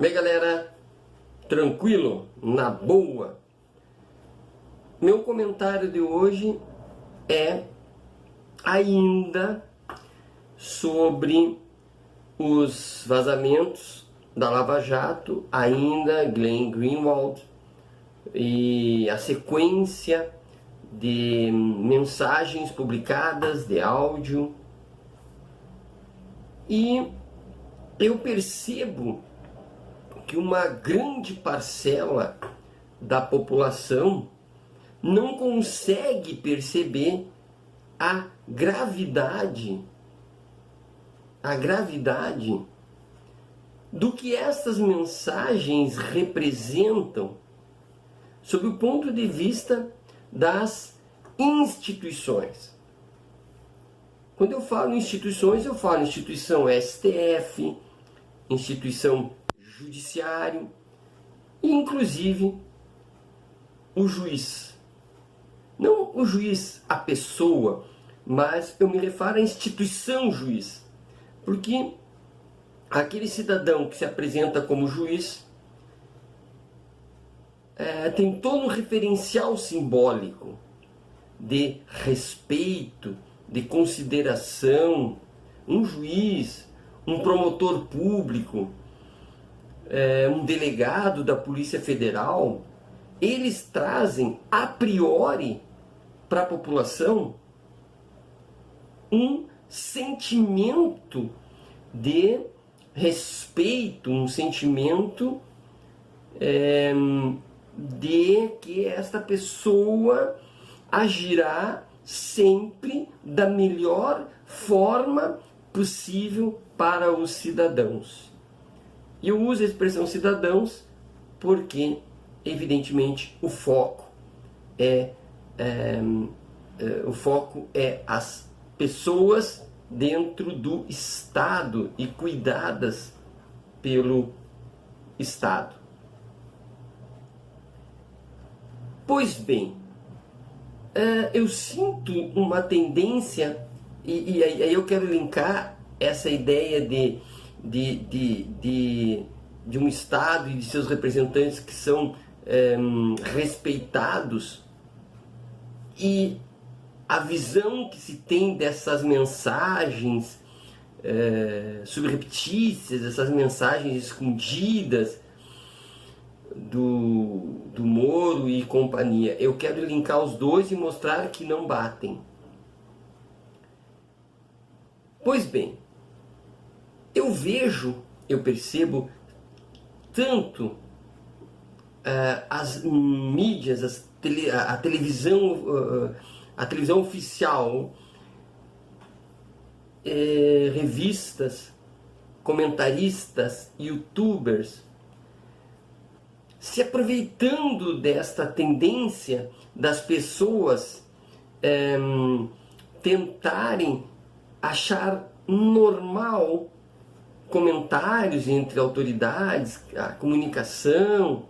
E aí, galera, tranquilo? Na boa? Meu comentário de hoje é ainda sobre os vazamentos da Lava Jato, ainda Glenn Greenwald e a sequência de mensagens publicadas, de áudio. E eu percebo que uma grande parcela da população não consegue perceber a gravidade do que essas mensagens representam sob o ponto de vista das instituições. Quando eu falo instituições, eu falo instituição STF, instituição judiciário e inclusive o juiz. Não o juiz, a pessoa, mas eu me refiro à instituição juiz. Porque aquele cidadão que se apresenta como juiz tem todo um referencial simbólico de respeito, de consideração. Um juiz, um promotor público, um delegado da Polícia Federal, eles trazem a priori para a população um sentimento de respeito, um sentimento de que esta pessoa agirá sempre da melhor forma possível para os cidadãos. E eu uso a expressão cidadãos porque, evidentemente, o foco é as pessoas dentro do Estado e cuidadas pelo Estado. Pois bem, eu sinto uma tendência, e aí eu quero linkar essa ideia de um Estado e de seus representantes que são respeitados, e a visão que se tem dessas mensagens subreptícias, essas mensagens escondidas do Moro e companhia. Eu quero linkar os dois e mostrar que não batem. Pois bem, eu percebo tanto as mídias, a televisão oficial, revistas, comentaristas, youtubers, se aproveitando desta tendência das pessoas tentarem achar normal comentários entre autoridades, a comunicação,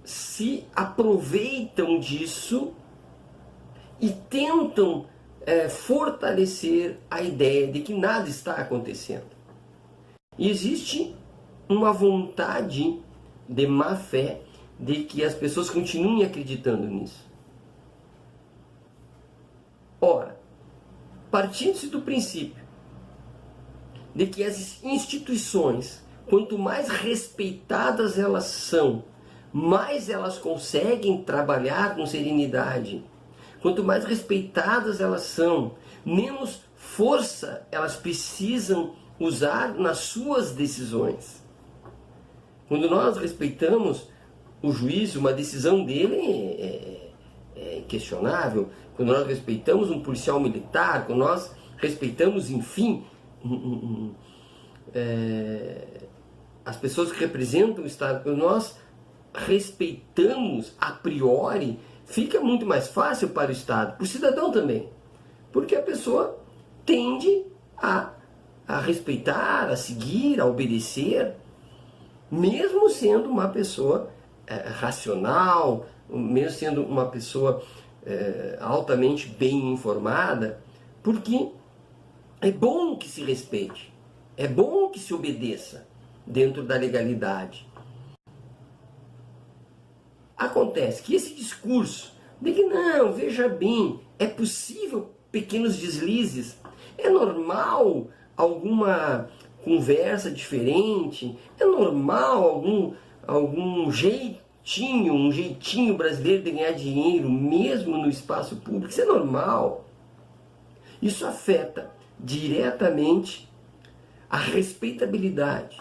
se aproveitam disso e tentam fortalecer a ideia de que nada está acontecendo. E existe uma vontade de má fé de que as pessoas continuem acreditando nisso. Ora, partindo-se do princípio de que as instituições, quanto mais respeitadas elas são, mais elas conseguem trabalhar com serenidade. Quanto mais respeitadas elas são, menos força elas precisam usar nas suas decisões. Quando nós respeitamos o juiz, uma decisão dele é inquestionável. Quando nós respeitamos um policial militar, quando nós respeitamos, enfim, as pessoas que representam o Estado, quando nós respeitamos a priori, fica muito mais fácil para o Estado, para o cidadão também, porque a pessoa tende a respeitar, a seguir, a obedecer, mesmo sendo uma pessoa racional, mesmo sendo uma pessoa altamente bem informada, porque é bom que se respeite. É bom que se obedeça dentro da legalidade. Acontece que esse discurso de que não, veja bem, é possível pequenos deslizes, é normal alguma conversa diferente, é normal algum jeitinho, um jeitinho brasileiro de ganhar dinheiro, mesmo no espaço público, isso é normal. Isso afeta diretamente a respeitabilidade,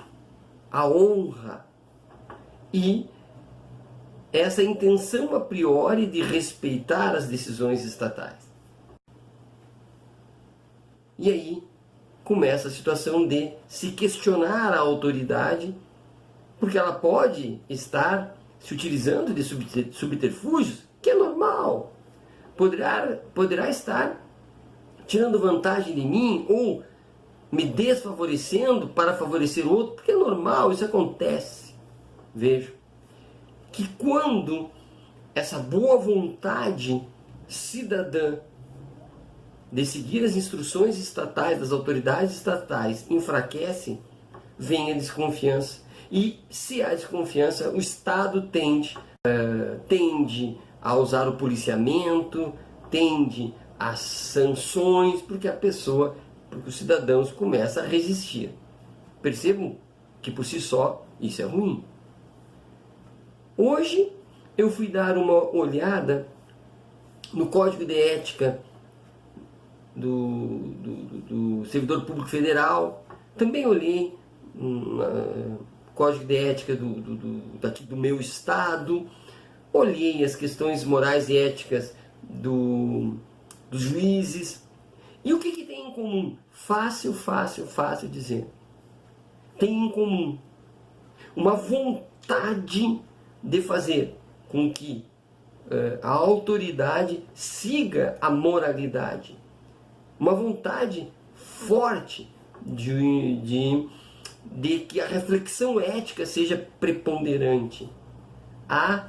a honra e essa intenção a priori de respeitar as decisões estatais. E aí começa a situação de se questionar a autoridade, porque ela pode estar se utilizando de subterfúgios, que é normal. Poderá estar tirando vantagem de mim ou me desfavorecendo para favorecer outro, porque é normal, isso acontece. Vejo que quando essa boa vontade cidadã de seguir as instruções estatais, das autoridades estatais, enfraquece, vem a desconfiança. E se há desconfiança, o Estado tende a usar o policiamento, tende às sanções, porque os cidadãos começam a resistir. Percebam que por si só isso é ruim. Hoje eu fui dar uma olhada no Código de Ética do Servidor Público Federal. Também olhei no Código de Ética daqui do meu estado. Olhei as questões morais e éticas dos juízes. E o que tem em comum? Fácil dizer. Tem em comum uma vontade de fazer com que a autoridade siga a moralidade. Uma vontade forte de que a reflexão ética seja preponderante. Há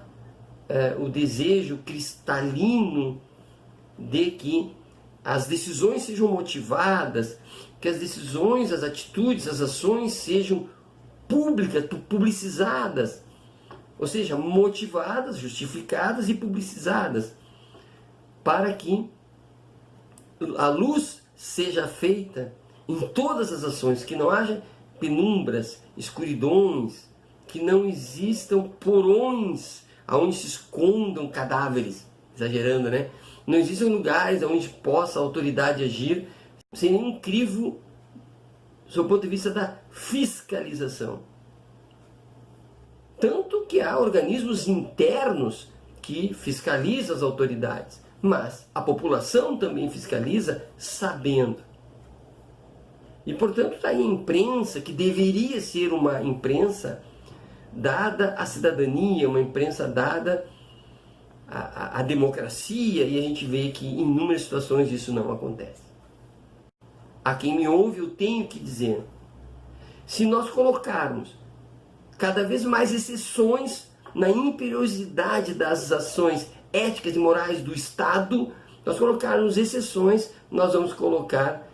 o desejo cristalino de que as decisões sejam motivadas, que as decisões, as atitudes, as ações sejam públicas, publicizadas. Ou seja, motivadas, justificadas e publicizadas, para que a luz seja feita em todas as ações, que não haja penumbras, escuridões, que não existam porões aonde se escondam cadáveres, exagerando, né? Não existam lugares onde possa a autoridade agir sem nenhum crivo, sob o ponto de vista da fiscalização. Tanto que há organismos internos que fiscalizam as autoridades, mas a população também fiscaliza sabendo. E portanto está aí a imprensa, que deveria ser uma imprensa dada à cidadania, uma imprensa dada à democracia, e a gente vê que em inúmeras situações isso não acontece. A quem me ouve eu tenho que dizer, se nós colocarmos cada vez mais exceções na imperiosidade das ações éticas e morais do Estado, nós colocarmos exceções, nós vamos colocar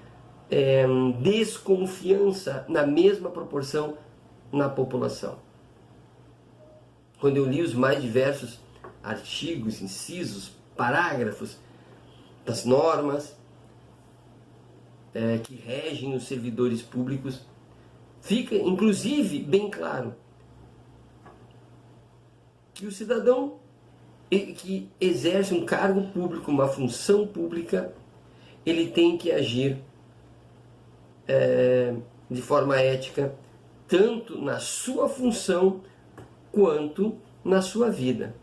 desconfiança na mesma proporção na população. Quando eu li os mais diversos artigos, incisos, parágrafos das normas que regem os servidores públicos, fica inclusive bem claro que o cidadão que exerce um cargo público, uma função pública, ele tem que agir de forma ética, tanto na sua função quanto na sua vida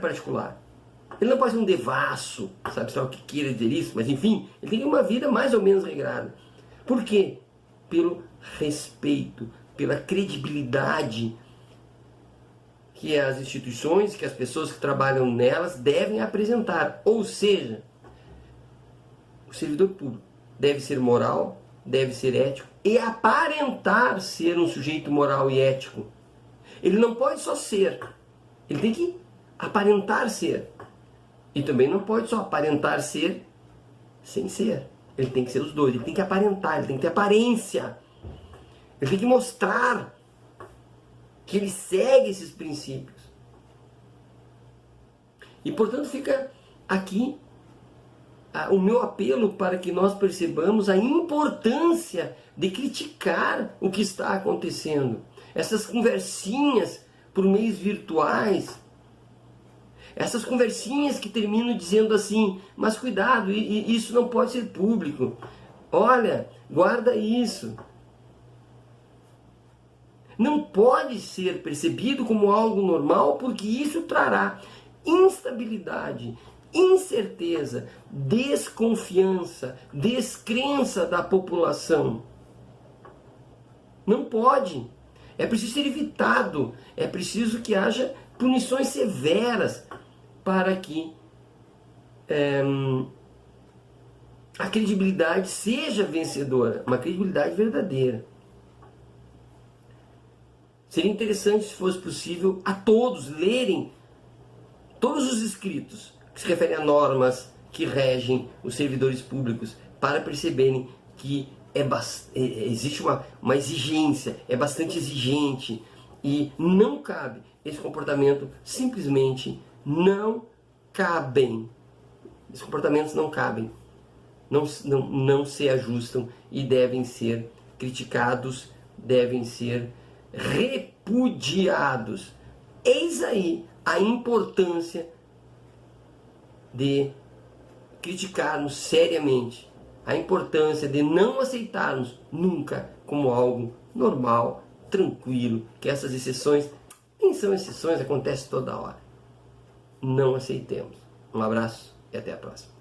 particular. Ele não pode ser um devasso, sabe o que queira dizer isso, mas enfim, ele tem uma vida mais ou menos regrada. Por quê? Pelo respeito, pela credibilidade que as instituições, que as pessoas que trabalham nelas devem apresentar. Ou seja, o servidor público deve ser moral, deve ser ético e aparentar ser um sujeito moral e ético. Ele não pode só ser, ele tem que aparentar ser. E também não pode só aparentar ser sem ser. Ele tem que ser os dois, ele tem que aparentar, ele tem que ter aparência. Ele tem que mostrar que ele segue esses princípios. E portanto fica aqui o meu apelo para que nós percebamos a importância de criticar o que está acontecendo. Essas conversinhas por meios virtuais, essas conversinhas que terminam dizendo assim, mas cuidado, isso não pode ser público. Olha, guarda isso. Não pode ser percebido como algo normal, porque isso trará instabilidade, incerteza, desconfiança, descrença da população. Não pode. É preciso ser evitado. É preciso que haja punições severas para que a credibilidade seja vencedora, uma credibilidade verdadeira. Seria interessante, se fosse possível, a todos lerem todos os escritos que se referem a normas que regem os servidores públicos, para perceberem que existe uma exigência, é bastante exigente, e não cabe, esse comportamento simplesmente não cabem. Esses comportamentos não cabem, não se ajustam e devem ser criticados, devem ser repudiados. Eis aí a importância de criticarmos seriamente, a importância de não aceitarmos nunca como algo normal, tranquilo, que essas exceções nem são exceções, acontecem toda hora. Não aceitemos. Um abraço e até a próxima.